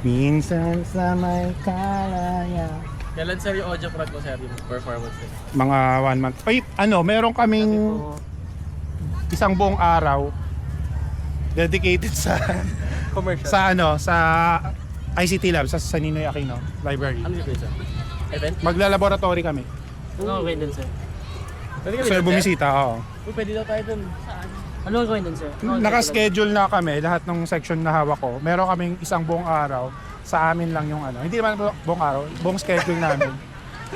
Minsan sa may kalaya. Kailan sir yung audio prod mo sir, yung performance sir? Mga 1 month. Ay, meron kaming isang buong araw dedicated sa Commercial. sa ICT Lab sa Ninoy Aquino Library. Ano yung sir? Event? Magla-laboratory kami. Ano gawin dun sir? Pwede kami So dun, bumisita, oo. Uy, pwede daw tayo dun. Saan? Ano gawin dun sir? Naka-schedule na kami lahat ng section na hawak ko. Meron kaming isang buong araw. Sa amin lang yung ano. Hindi naman buong araw, buong schedule namin.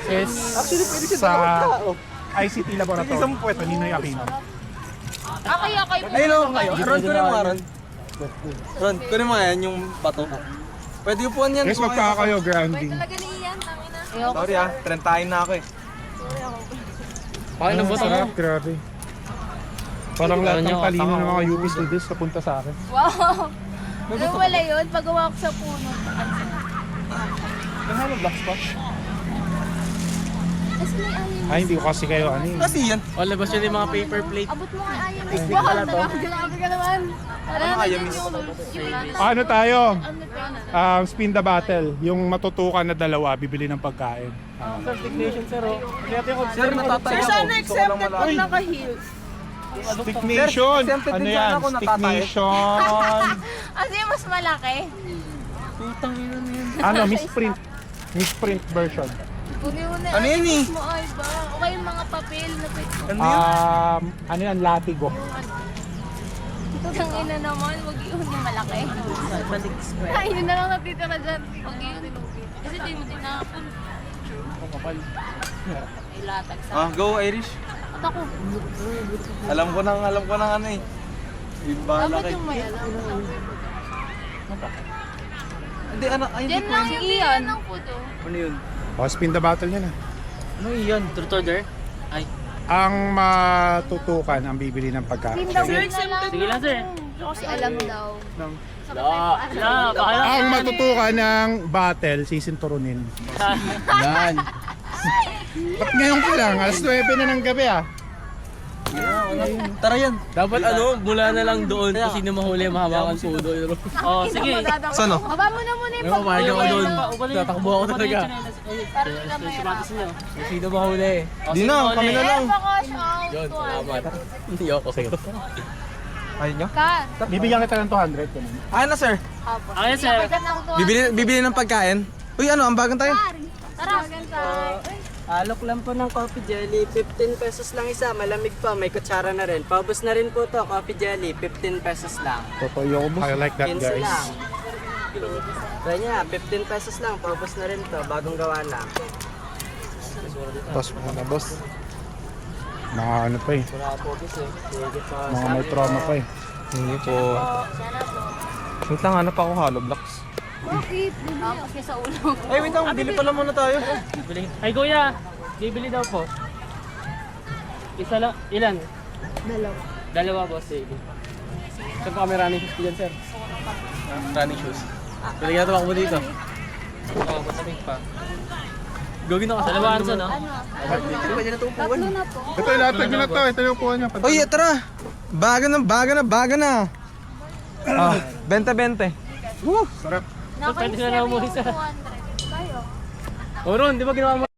Is Actually, pwede siya sa tao. ICT Laboratory. Isang puwet. Sa Ninoy Aquino. Okay. Ayun o kayo. Ron, kunin mo nga Ron. Ron, kunin mo nga yan yung bato. Pwede upuan yan. Guys, magkakayo grounding. Talaga ni Ian, tangina. Sorry ah, trentahin na ako eh. Okay, Ang sarap, grabe. Parang lahat ng talino ng mga UP students napunta sa akin. Wow. Yung wala yun, pagawa ko sa puno. Ano black spot? Kasi may ayin. Ay, hindi ko kasi kayo ano eh. Kasi yan. O, labas yun yung mga paper plate. Abot mo nga ayin. Technique pala to. Grabe ka naman. Ano kaya, miss? Ano tayo? Ano to? Spin the battle. Yung matutukan na dalawa, bibili ng pagkain. Sir, technician sir o. Sir, natatay ako. Sana accepted pag naka-heels. Stick Nation! exempted Ano din yan? sana ako Stick natatay. Nation! Kasi mas malaki. Putang ina na yun. Ano, misprint. Misprint version. Kunin mo na. Ano yan eh? Mo ay ba? O kaya yung mga papel na pwede. Ano yun? Ano yan? Latigo. Ang ina naman, wag yun yung malaki. Ay, yun na lang natitira dyan. Wag yun. Kasi di mo tinapon. Kapal. May latag sa... Ah, go Irish. At ako. Alam ko nang ano eh. Yung bahala Dapat kay. yung may alam. Hindi, anak, ay, Diyan hindi lang pwede. yung iyan ng puto. Ano yun? Spin the battle yan ah. Ano yun? Truth order? Ay. Ang matutukan ang bibili ng pagkain. Sige lang sir. Kasi alam daw. Ang matutukan ng battle, sisinturunin. Yan. Ba't ngayon ka lang? Alas 9 na ng gabi ah. Tara yan. Dapat mula na lang doon kung sino mahuli mahawakan sudo. Oh, sige. Saan o? Baba mo na muna yung May mamarga ako doon. pagkain. Tatakbo ako talaga. Para na may rap. Kung sino mahuli. Di na, kami na lang. Baka shout. Yun, salamat. Hindi ako. Ayun nyo? Ka. Bibigyan kita ng 200 ko Ayun na sir. Ayun sir. Bibili ng pagkain. Uy, ano, ambagan tayo. Tara. Ganda. Alok lang po ng coffee jelly, 15 pesos lang isa, malamig pa, may kutsara na rin. Paubos na rin po to, coffee jelly, 15 pesos lang. Totoo yung I like that 15 guys. lang. Kanya, 15 pesos lang, paubos na rin to, bagong gawa lang. Tapos mga boss. Mga ano pa eh. Sige po. Mga may trauma pa eh. Hindi po. Wait lang, hanap ako hollow blocks. Bakit? Kasi sa ulo. Ay, wait lang, bili pala muna tayo. Ay kuya, bibili daw po. Isa lang, ilan? Dalawa boss, sige. Saan pa kami running shoes dyan, sir? Running shoes. Pwede ka tumakbo dito. Oo, pasamig pa. Gawin na kasi. Dalawaan sa no? Pwede na ito upuan. Tatlo na po. Ito, ilatag nyo na to. Ito yung upuan niya. Uy, tara! Baga na! Ah, 20-20. Sarap. Pwede na lang umuwi sa... 200. Kayo. O Ron, di ba ginawa mo?